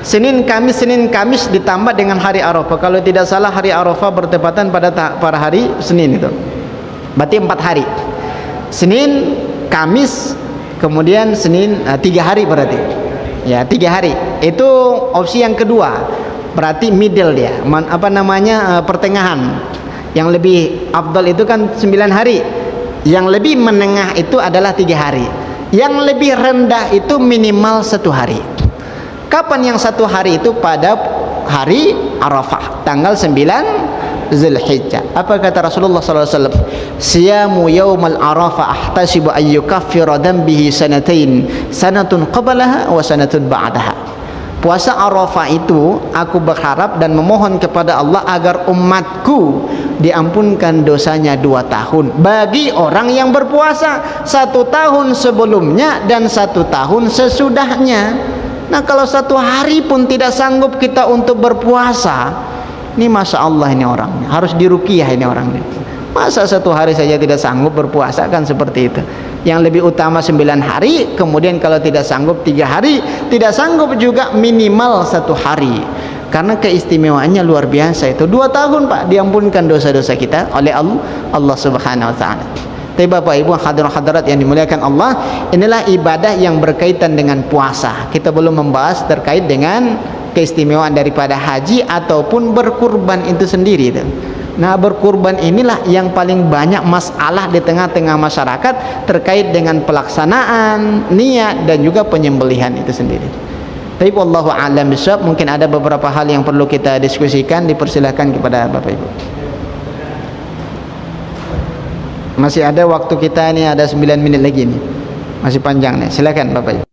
Speaker 1: Senin, Kamis ditambah dengan hari Arafah. Kalau tidak salah hari Arafah bertepatan pada hari Senin itu. Berarti 4 hari. Senin, Kamis, kemudian Senin, 3 hari berarti. Ya, 3 hari. Itu opsi yang kedua. Berarti middle dia. Pertengahan. Yang lebih afdal itu kan 9 hari. Yang lebih menengah itu adalah 3 hari. Yang lebih rendah itu minimal 1 hari. Kapan yang 1 hari itu? Pada hari Arafah, tanggal 9 Zulhijjah. Apa kata Rasulullah SAW? Siyamu yawmal arafah ahtasibu ayyukaffira dambihi sanatain, sanatun qablaha wa sanatun ba'daha. Puasa Arafah itu aku berharap dan memohon kepada Allah agar umatku diampunkan dosanya 2 tahun bagi orang yang berpuasa 1 tahun sebelumnya dan 1 tahun sesudahnya. Nah, kalau 1 hari pun tidak sanggup kita untuk berpuasa, ini Masya Allah, ini orangnya harus diruqyah ini orangnya. Masa 1 hari saja tidak sanggup berpuasa, kan seperti itu. Yang lebih utama 9 hari, kemudian kalau tidak sanggup 3 hari, tidak sanggup juga minimal 1 hari. Karena keistimewaannya luar biasa itu. 2 tahun, Pak, diampunkan dosa-dosa kita oleh Allah Subhanahu wa taala. Tapi Bapak Ibu hadirin-hadirat yang dimuliakan Allah, inilah ibadah yang berkaitan dengan puasa. Kita belum membahas terkait dengan keistimewaan daripada haji ataupun berkurban itu sendiri itu. Nah, berkurban inilah yang paling banyak masalah di tengah-tengah masyarakat terkait dengan pelaksanaan, niat dan juga penyembelihan itu sendiri. Tapi wallahu a'lam bishawab, mungkin ada beberapa hal yang perlu kita diskusikan, dipersilakan kepada Bapak Ibu. Masih ada waktu kita ini, ada 9 menit lagi nih. Masih panjang nih. Silakan Bapak Ibu.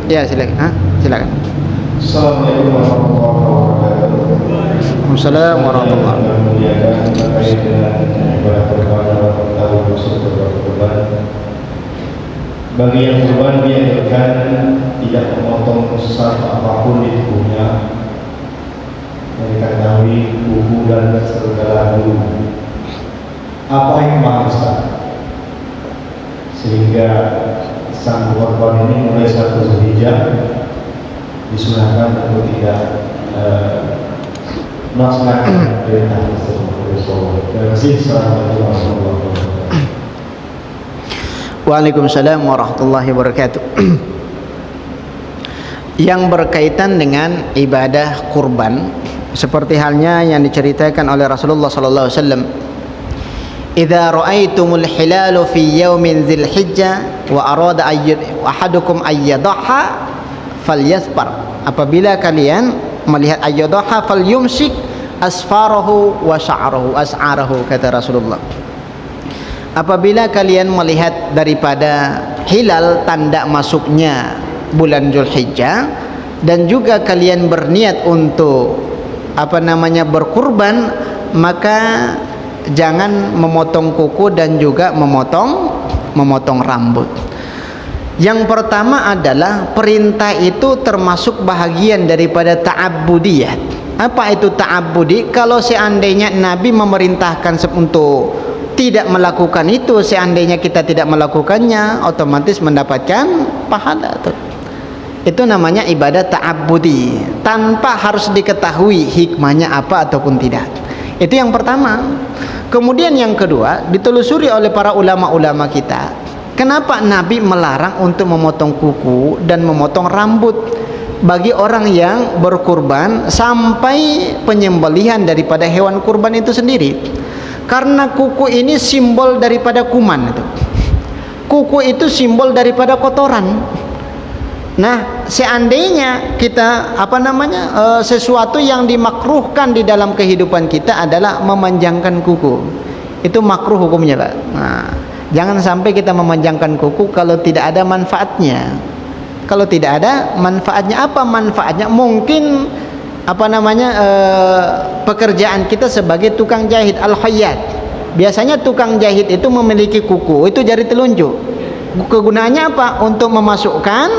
Speaker 1: Ya, silakan. Silakan.
Speaker 2: Assalamualaikum warahmatullahi wabarakatuh.
Speaker 1: Waalaikumsalam warahmatullahi
Speaker 2: wabarakatuh. Bagi yang kurban dianjurkan tidak memotong sesat apapun di tubuhnya, mengetahui buku dan segala dulu. Apa hikmah besar sehingga sang korban ini mulai 1 Zulhijjah disunahkan untuk tidak melaksanakan perintah tersebut. Terima kasih. Assalamualaikum warahmatullahi wabarakatuh.
Speaker 1: Waalaikumsalam warahmatullahi wabarakatuh. Yang berkaitan dengan ibadah kurban, seperti halnya yang diceritakan oleh Rasulullah sallallahu alaihi wasallam, "Idza ra'aitumul hilalu fi yaumin dzil hijjah wa arada ahadukum ayyadha falyasfar." Apabila kalian melihat ayyadha falyumsik asfarahu wa as'arahu, kata Rasulullah. Apabila kalian melihat daripada hilal, tanda masuknya bulan Zulhijjah, dan juga kalian berniat untuk berkurban, maka jangan memotong kuku dan juga memotong rambut. Yang pertama adalah perintah itu termasuk bahagian daripada ta'abbudiyat. Apa itu ta'abbudi? Kalau seandainya Nabi memerintahkan untuk tidak melakukan itu, seandainya kita tidak melakukannya, otomatis mendapatkan pahala. Itu namanya ibadah ta'abbudi, tanpa harus diketahui hikmahnya apa ataupun tidak. Itu yang pertama. Kemudian yang kedua, ditelusuri oleh para ulama-ulama kita, kenapa Nabi melarang untuk memotong kuku dan memotong rambut bagi orang yang berkurban sampai penyembelihan daripada hewan kurban itu sendiri? Karena kuku ini simbol daripada kuman itu. Kuku itu simbol daripada kotoran. Nah, seandainya kita sesuatu yang dimakruhkan di dalam kehidupan kita adalah memanjangkan kuku, itu makruh hukumnya, Pak. Nah, jangan sampai kita memanjangkan kuku kalau tidak ada manfaatnya. Kalau tidak ada manfaatnya, apa manfaatnya? Mungkin pekerjaan kita sebagai tukang jahit al-khayyat. Biasanya tukang jahit itu memiliki kuku, itu jari telunjuk. Kegunaannya apa? Untuk memasukkan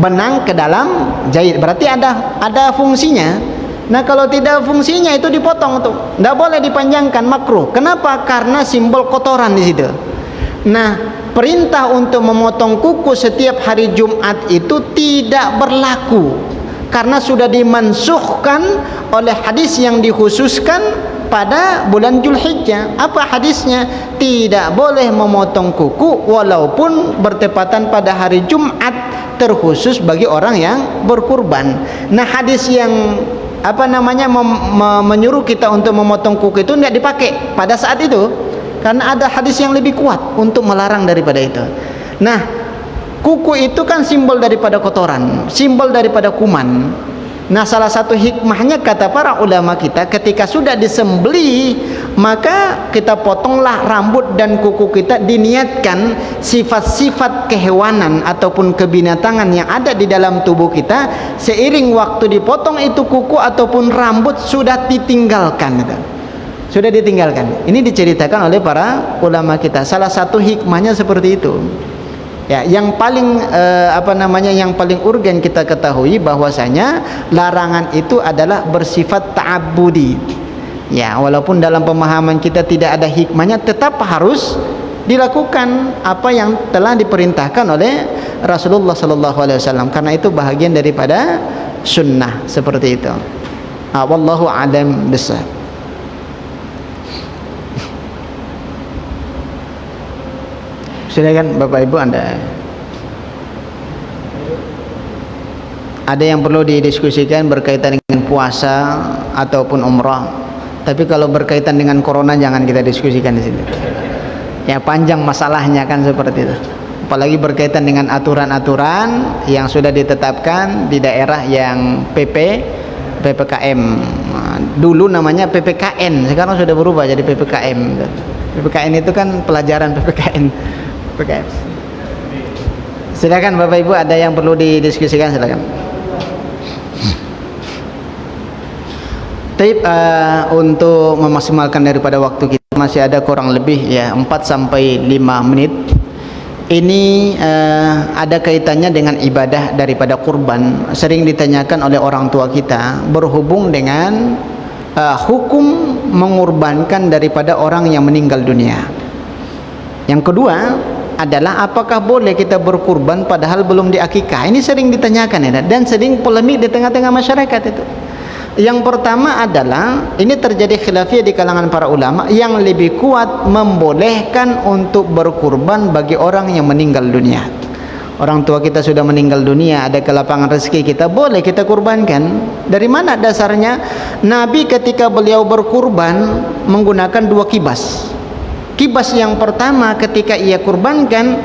Speaker 1: benang ke dalam jahit. Berarti ada fungsinya. Nah, kalau tidak fungsinya itu dipotong tuh. Tidak boleh dipanjangkan, makruh. Kenapa? Karena simbol kotoran di situ. Nah, perintah untuk memotong kuku setiap hari Jumat itu tidak berlaku karena sudah dimansukhkan oleh hadis yang dikhususkan pada bulan Zulhijjah. Apa hadisnya? Tidak boleh memotong kuku walaupun bertepatan pada hari Jumat, terkhusus bagi orang yang berkurban. Nah, hadis yang menyuruh kita untuk memotong kuku itu tidak dipakai pada saat itu karena ada hadis yang lebih kuat untuk melarang daripada itu. Nah, kuku itu kan simbol daripada kotoran, simbol daripada kuman. Nah, salah satu hikmahnya kata para ulama kita, ketika sudah disembelih, maka kita potonglah rambut dan kuku kita, diniatkan sifat-sifat kehewanan ataupun kebinatangan yang ada di dalam tubuh kita, seiring waktu dipotong itu kuku ataupun rambut sudah ditinggalkan gitu. Sudah ditinggalkan. Ini diceritakan oleh para ulama kita. Salah satu hikmahnya seperti itu. Ya, yang paling yang paling urgen kita ketahui bahwasanya larangan itu adalah bersifat ta'abbudi. Ya, walaupun dalam pemahaman kita tidak ada hikmahnya, tetap harus dilakukan apa yang telah diperintahkan oleh Rasulullah sallallahu alaihi wasallam, karena itu bahagian daripada sunnah seperti itu. Wallahu a'lam bishawab. Silakan Bapak Ibu, Anda ada yang perlu didiskusikan berkaitan dengan puasa ataupun umrah. Tapi kalau berkaitan dengan corona jangan kita diskusikan di sini. Ya, panjang masalahnya kan seperti itu. Apalagi berkaitan dengan aturan-aturan yang sudah ditetapkan di daerah yang PPKM. Dulu namanya PPKN, sekarang sudah berubah jadi PPKM. PPKN itu kan pelajaran PPKN. Silakan Bapak Ibu, ada yang perlu didiskusikan, silakan. Tapi untuk memaksimalkan daripada waktu kita, masih ada kurang lebih 4 sampai 5 menit. Ini ada kaitannya dengan ibadah daripada kurban. Sering ditanyakan oleh orang tua kita berhubung dengan hukum mengurbankan daripada orang yang meninggal dunia. Yang kedua adalah apakah boleh kita berkurban padahal belum diakikah. Ini sering ditanyakan ya, dan sering polemik di tengah-tengah masyarakat itu. Yang pertama adalah, ini terjadi khilafiyah di kalangan para ulama, yang lebih kuat membolehkan untuk berkurban bagi orang yang meninggal dunia. Orang tua kita sudah meninggal dunia, ada kelapangan rezeki kita, boleh kita kurbankan. Dari mana dasarnya? Nabi ketika beliau berkurban menggunakan 2 kibas. Kibas yang pertama ketika ia kurbankan,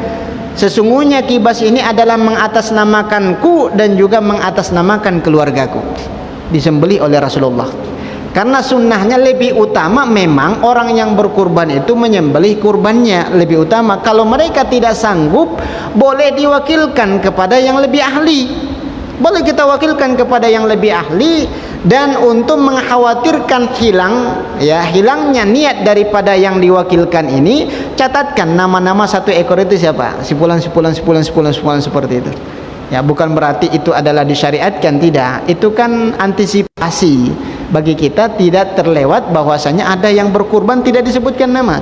Speaker 1: sesungguhnya kibas ini adalah mengatasnamakanku dan juga mengatasnamakan keluargaku. Disembelih oleh Rasulullah. Karena sunnahnya lebih utama, memang orang yang berkurban itu menyembelih kurbannya lebih utama. Kalau mereka tidak sanggup, boleh diwakilkan kepada yang lebih ahli. Boleh kita wakilkan kepada yang lebih ahli. Dan untuk mengkhawatirkan hilangnya niat daripada yang diwakilkan ini, catatkan nama-nama 1 ekor itu siapa? Sipulan seperti itu. Ya, bukan berarti itu adalah disyariatkan, tidak. Itu kan antisipasi bagi kita tidak terlewat bahwasanya ada yang berkurban tidak disebutkan nama.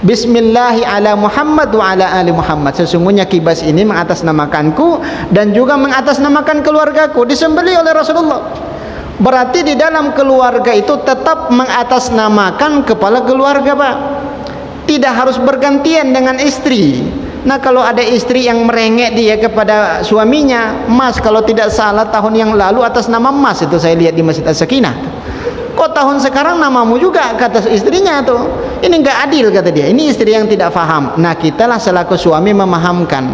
Speaker 1: Bismillahi ala Muhammad wa ala ali Muhammad. Sesungguhnya kibas ini mengatasnamakanku dan juga mengatasnamakan keluargaku, disembelih oleh Rasulullah. Berarti di dalam keluarga itu tetap mengatasnamakan kepala keluarga, Pak. Tidak harus bergantian dengan istri. Nah, kalau ada istri yang merengek dia kepada suaminya, Mas, kalau tidak salah tahun yang lalu atas nama Mas, itu saya lihat di Masjid As-Sakinah. Kok tahun sekarang namamu juga, kata istrinya tuh. Ini enggak adil, kata dia. Ini istri yang tidak faham. Nah, kitalah selaku suami memahamkan.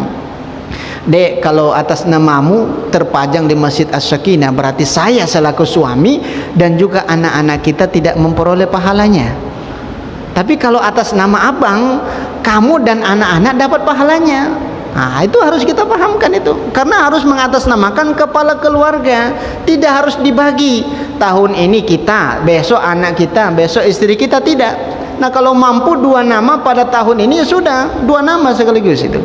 Speaker 1: Dek, kalau atas namamu terpajang di Masjid As-Sakinah, berarti saya selaku suami dan juga anak-anak kita tidak memperoleh pahalanya. Tapi kalau atas nama abang, kamu dan anak-anak dapat pahalanya. Nah, itu harus kita pahamkan itu. Karena harus mengatasnamakan kepala keluarga. Tidak harus dibagi. Tahun ini kita, besok anak kita, besok istri kita, tidak. Nah, kalau mampu 2 nama pada tahun ini, ya sudah, 2 nama sekaligus itu.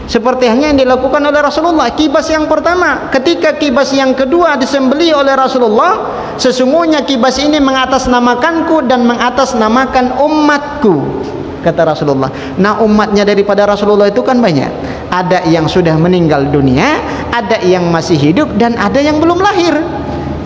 Speaker 1: Seperti hanya yang dilakukan oleh Rasulullah. Kibas yang pertama, ketika kibas yang kedua disembelih oleh Rasulullah, sesungguhnya kibas ini mengatasnamakanku dan mengatasnamakan umatku, kata Rasulullah. Nah, umatnya daripada Rasulullah itu kan banyak. Ada yang sudah meninggal dunia, ada yang masih hidup, dan ada yang belum lahir.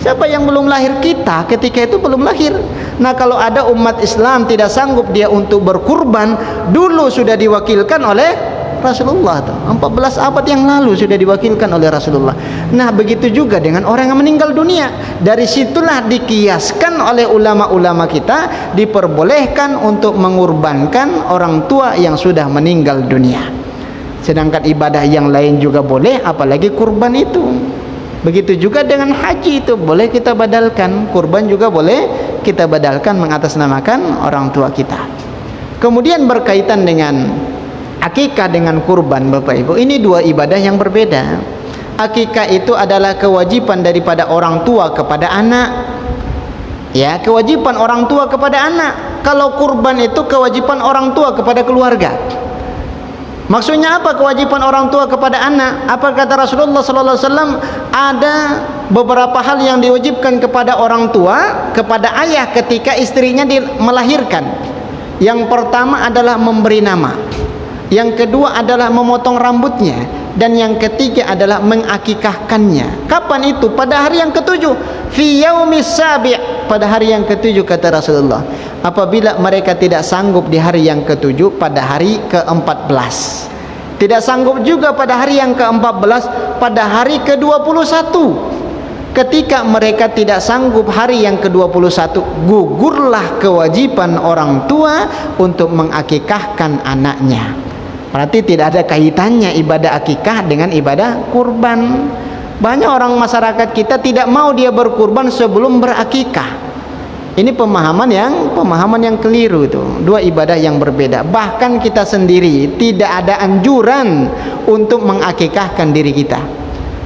Speaker 1: Siapa yang belum lahir? Kita ketika itu belum lahir. Nah, kalau ada umat Islam tidak sanggup dia untuk berkurban, dulu sudah diwakilkan oleh Rasulullah tuh. 14 abad yang lalu sudah diwakilkan oleh Rasulullah. Nah, begitu juga dengan orang yang meninggal dunia. Dari situlah dikiaskan oleh ulama-ulama kita, diperbolehkan untuk mengurbankan orang tua yang sudah meninggal dunia. Sedangkan ibadah yang lain juga boleh, apalagi kurban itu. Begitu juga dengan haji, itu boleh kita badalkan. Kurban juga boleh kita badalkan mengatasnamakan orang tua kita. Kemudian berkaitan dengan akikah dengan kurban, Bapak Ibu, ini 2 ibadah yang berbeda. Akikah itu adalah kewajiban daripada orang tua kepada anak. Ya, kewajiban orang tua kepada anak. Kalau kurban itu kewajiban orang tua kepada keluarga. Maksudnya apa kewajiban orang tua kepada anak? Apa kata Rasulullah SAW? Ada beberapa hal yang diwajibkan kepada orang tua, kepada ayah ketika istrinya melahirkan. Yang pertama adalah memberi nama. Yang kedua adalah memotong rambutnya. Dan yang ketiga adalah mengakikahkannya. Kapan itu? Pada hari yang ke-7. Fi yaumis sabi'. Pada hari yang ke-7, kata Rasulullah. Apabila mereka tidak sanggup di hari yang ke-7, pada hari ke-14. Tidak sanggup juga pada hari yang ke-14, pada hari ke-21. Ketika mereka tidak sanggup hari yang ke-21, gugurlah kewajiban orang tua untuk mengakikahkan anaknya. Berarti tidak ada kaitannya ibadah akikah dengan ibadah kurban. Banyak orang masyarakat kita tidak mau dia berkurban sebelum berakikah. Ini pemahaman yang keliru itu. 2 ibadah yang berbeda. Bahkan kita sendiri tidak ada anjuran untuk mengakikahkan diri kita.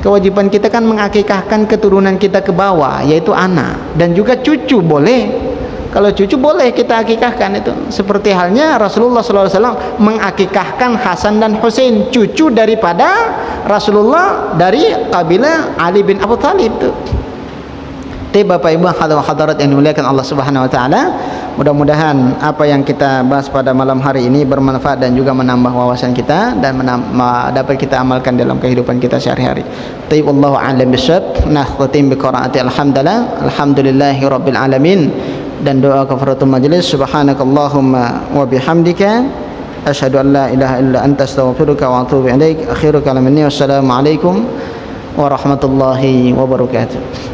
Speaker 1: Kewajiban kita kan mengakikahkan keturunan kita ke bawah, yaitu anak dan juga cucu boleh. Kalau cucu boleh kita akikahkan itu. Seperti halnya Rasulullah SAW mengakikahkan Hasan dan Husain, cucu daripada Rasulullah dari kabilah Ali bin Abu Thalib itu. Tapi Bapak Ibu hadirat yang dimuliakan Allah Subhanahu wa taala, mudah-mudahan apa yang kita bahas pada malam hari ini bermanfaat dan juga menambah wawasan kita dan dapat kita amalkan dalam kehidupan kita sehari-hari. Tayyib wallahu a'lam bishawab. Nah, khatim bi qiraati alhamdulillahi rabbil alamin, dan doa kafaratul majlis. Subhanakallahumma wa bihamdika asyhadu an la ilaha illa anta astaghfiruka wa atubu ilaik. Akhiru kalam minni wassalamu alaikum warahmatullahi wabarakatuh.